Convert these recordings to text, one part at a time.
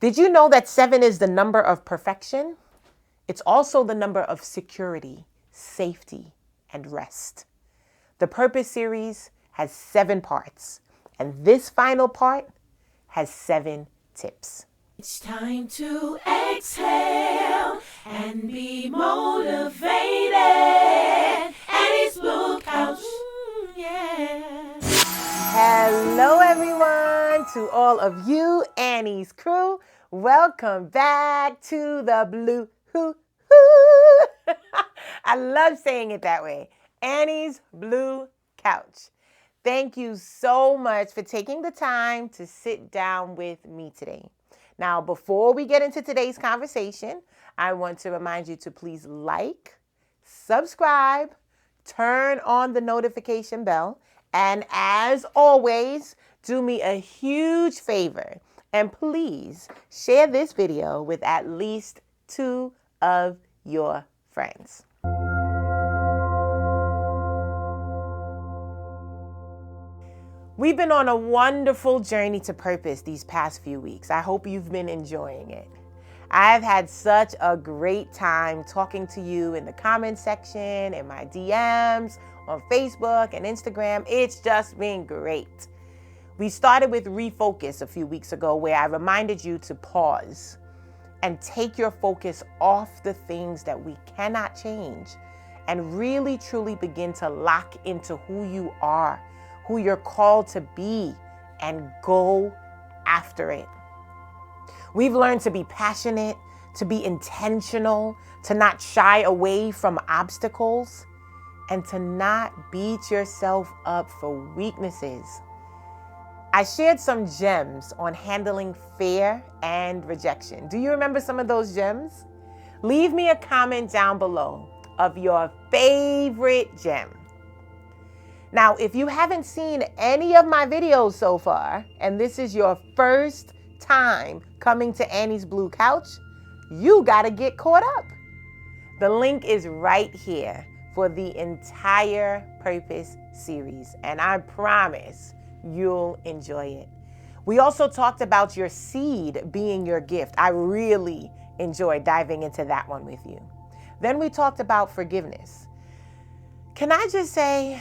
Did you know that 7 is the number of perfection? It's also the number of security, safety, and rest. The Purpose series has 7 parts, and this final part has 7 tips. It's time to exhale and be motivated. Annie's Blue Couch. Yeah. Hello, everyone, to all of you, Annie's crew. Welcome back to the Blue Hoo Hoo. I love saying it that way. Annie's Blue Couch. Thank you so much for taking the time to sit down with me today. Now, before we get into today's conversation, I want to remind you to please like, subscribe, turn on the notification bell, and as always, do me a huge favor and please share this video with at least 2 of your friends. We've been on a wonderful journey to purpose these past few weeks. I hope you've been enjoying it. I've had such a great time talking to you in the comment section, in my DMs, on Facebook and Instagram. It's just been great. We started with Refocus a few weeks ago, where I reminded you to pause and take your focus off the things that we cannot change and really truly begin to lock into who you are, who you're called to be, and go after it. We've learned to be passionate, to be intentional, to not shy away from obstacles, and to not beat yourself up for weaknesses. I shared some gems on handling fear and rejection. Do you remember some of those gems? Leave me a comment down below of your favorite gem. Now, if you haven't seen any of my videos so far, and this is your first time coming to Annie's Blue Couch, you gotta get caught up. The link is right here for the entire Purpose series, and I promise you'll enjoy it. We also talked about your seed being your gift. I really enjoyed diving into that one with you. Then we talked about forgiveness. Can I just say,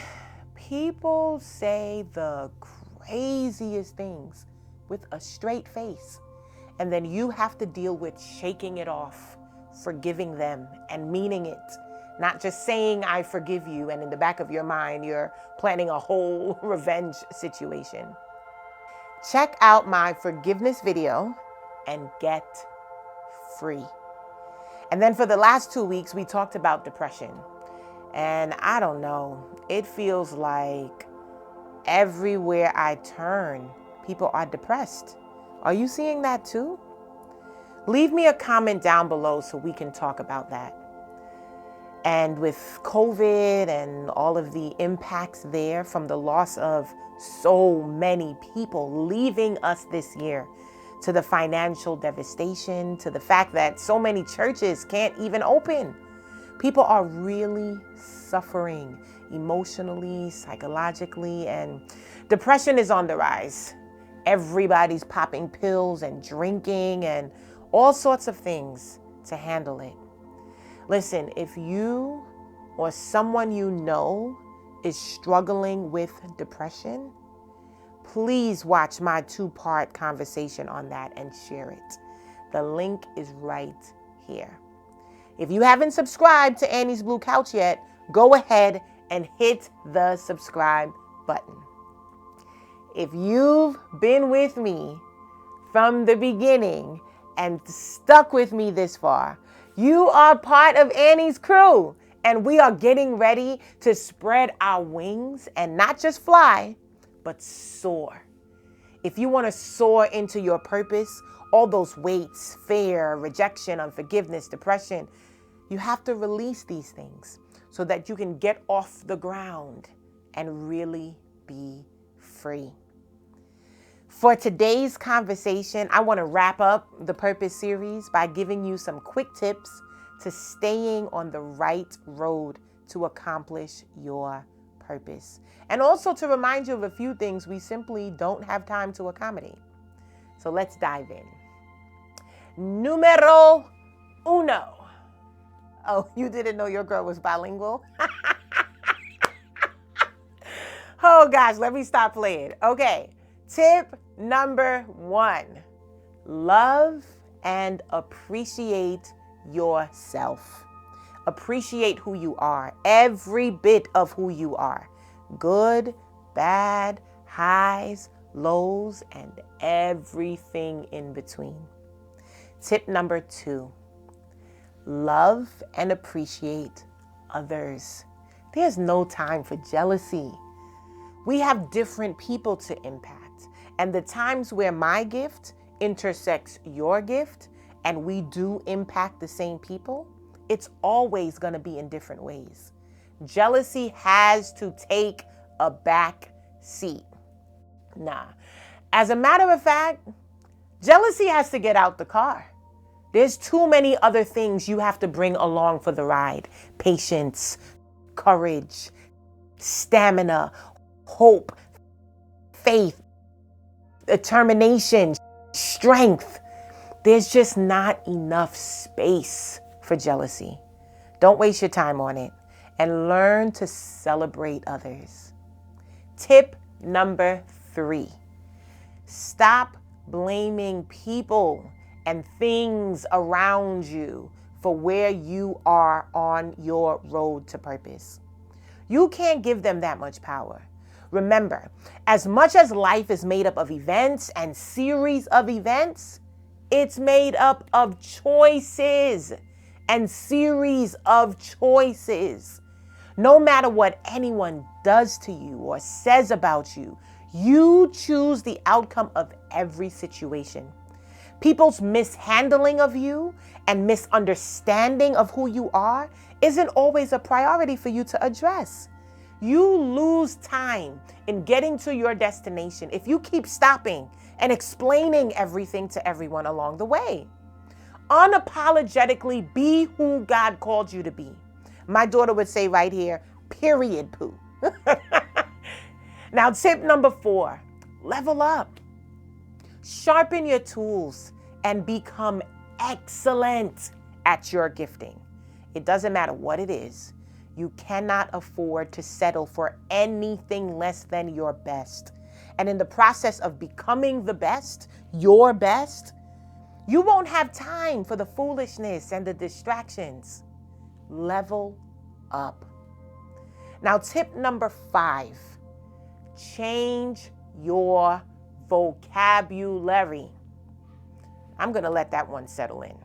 people say the craziest things with a straight face, and then you have to deal with shaking it off, forgiving them, and meaning it. Not just saying, I forgive you, and in the back of your mind, you're planning a whole revenge situation. Check out my forgiveness video and get free. And then for the last 2 weeks, we talked about depression. And I don't know, it feels like everywhere I turn, people are depressed. Are you seeing that too? Leave me a comment down below so we can talk about that. And with COVID and all of the impacts there from the loss of so many people leaving us this year, to the financial devastation, to the fact that so many churches can't even open. People are really suffering emotionally, psychologically, and depression is on the rise. Everybody's popping pills and drinking and all sorts of things to handle it. Listen, if you or someone you know is struggling with depression, please watch my 2-part conversation on that and share it. The link is right here. If you haven't subscribed to Annie's Blue Couch yet, go ahead and hit the subscribe button. If you've been with me from the beginning and stuck with me this far, you are part of Annie's crew, and we are getting ready to spread our wings and not just fly, but soar. If you want to soar into your purpose, all those weights, fear, rejection, unforgiveness, depression, you have to release these things so that you can get off the ground and really be free. For today's conversation, I want to wrap up the Purpose series by giving you some quick tips to staying on the right road to accomplish your purpose. And also to remind you of a few things we simply don't have time to accommodate. So let's dive in. Numero uno. Oh, you didn't know your girl was bilingual? Oh gosh, let me stop playing. Okay, tip number 1. Love and appreciate yourself. Appreciate who you are, every bit of who you are. Good, bad, highs, lows, and everything in between. Tip number 2. Love and appreciate others. There's no time for jealousy. We have different people to impact. And the times where my gift intersects your gift and we do impact the same people, it's always going to be in different ways. Jealousy has to take a back seat. Nah. As a matter of fact, jealousy has to get out the car. There's too many other things you have to bring along for the ride. Patience, courage, stamina, hope, faith, determination, strength. There's just not enough space for jealousy. Don't waste your time on it and learn to celebrate others. Tip number 3. Stop blaming people and things around you for where you are on your road to purpose. You can't give them that much power. Remember, as much as life is made up of events and series of events, it's made up of choices and series of choices. No matter what anyone does to you or says about you, you choose the outcome of every situation. People's mishandling of you and misunderstanding of who you are isn't always a priority for you to address. You lose time in getting to your destination if you keep stopping and explaining everything to everyone along the way. Unapologetically be who God called you to be. My daughter would say right here, period, poo. Now, tip number 4, level up. Sharpen your tools and become excellent at your gifting. It doesn't matter what it is. You cannot afford to settle for anything less than your best. And in the process of becoming the best, your best, you won't have time for the foolishness and the distractions. Level up. Now, tip number 5, change your vocabulary. I'm going to let that one settle in.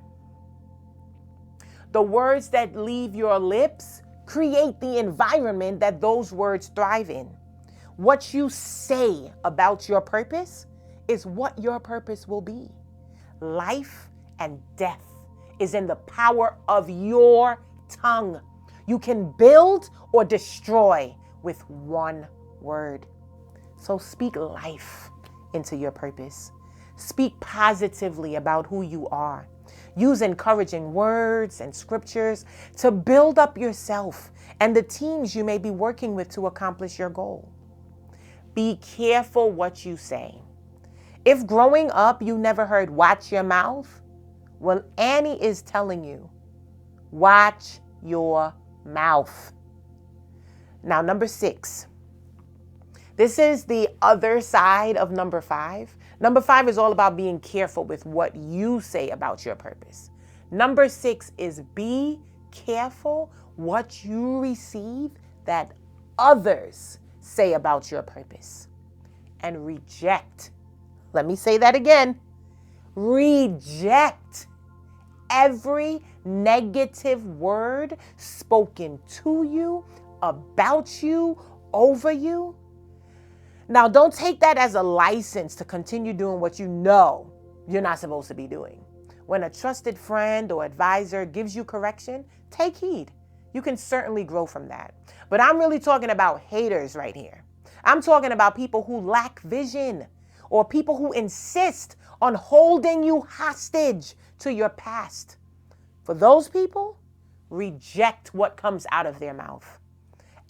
The words that leave your lips create the environment that those words thrive in. What you say about your purpose is what your purpose will be. Life and death is in the power of your tongue. You can build or destroy with one word. So speak life into your purpose. Speak positively about who you are. Use encouraging words and scriptures to build up yourself and the teams you may be working with to accomplish your goal. Be careful what you say. If growing up you never heard watch your mouth, well, Annie is telling you, watch your mouth. Now, number 6. This is the other side of number 5. Number 5 is all about being careful with what you say about your purpose. Number 6 is be careful what you receive that others say about your purpose. And reject. Let me say that again. Reject every negative word spoken to you, about you, over you. Now, don't take that as a license to continue doing what you know you're not supposed to be doing. When a trusted friend or advisor gives you correction, take heed. You can certainly grow from that. But I'm really talking about haters right here. I'm talking about people who lack vision or people who insist on holding you hostage to your past. For those people, reject what comes out of their mouth.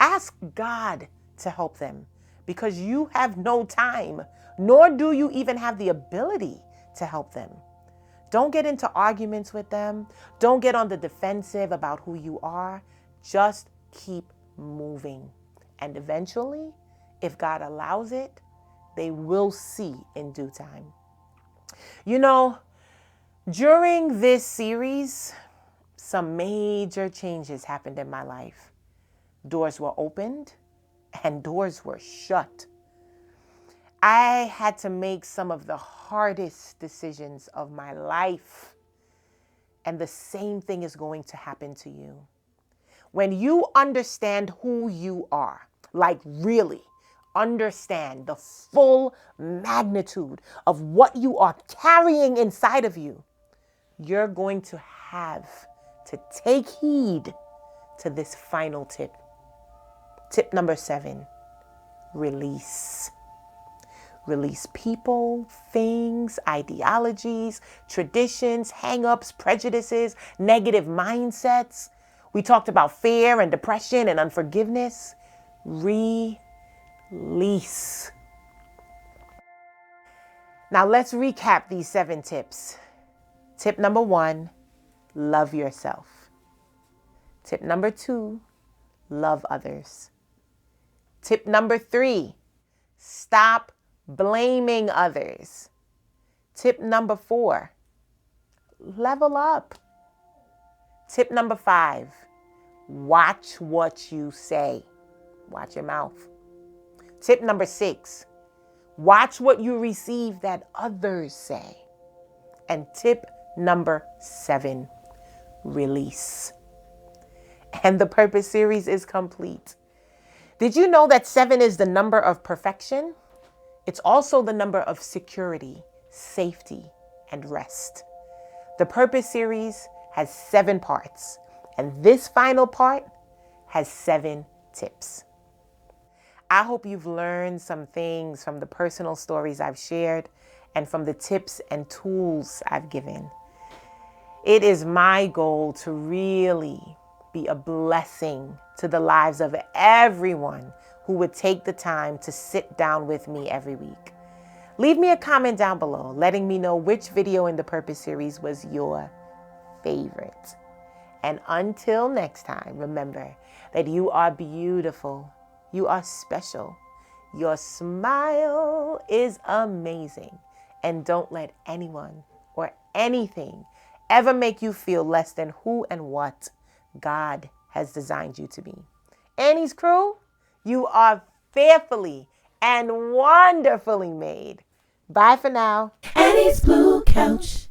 Ask God to help them, because you have no time, nor do you even have the ability to help them. Don't get into arguments with them. Don't get on the defensive about who you are. Just keep moving. And eventually, if God allows it, they will see in due time. You know, during this series, some major changes happened in my life. Doors were opened and doors were shut. I had to make some of the hardest decisions of my life. And the same thing is going to happen to you. When you understand who you are, like really understand the full magnitude of what you are carrying inside of you, you're going to have to take heed to this final tip. Tip number 7, release. Release people, things, ideologies, traditions, hang-ups, prejudices, negative mindsets. We talked about fear and depression and unforgiveness. Release. Now let's recap these 7 tips. Tip number 1, love yourself. Tip number 2, love others. Tip number 3, stop blaming others. Tip number 4, level up. Tip number 5, watch what you say. Watch your mouth. Tip number 6, watch what you receive that others say. And tip number 7, release. And the Purpose series is complete. Did you know that 7 is the number of perfection? It's also the number of security, safety, and rest. The Purpose series has 7 parts, and this final part has 7 tips. I hope you've learned some things from the personal stories I've shared and from the tips and tools I've given. It is my goal to really be a blessing to the lives of everyone who would take the time to sit down with me every week. Leave me a comment down below letting me know which video in the Purpose series was your favorite. And until next time, remember that you are beautiful, you are special, your smile is amazing, and don't let anyone or anything ever make you feel less than who and what God has designed you to be. Annie's crew, you are fearfully and wonderfully made. Bye for now. Annie's Blue Couch.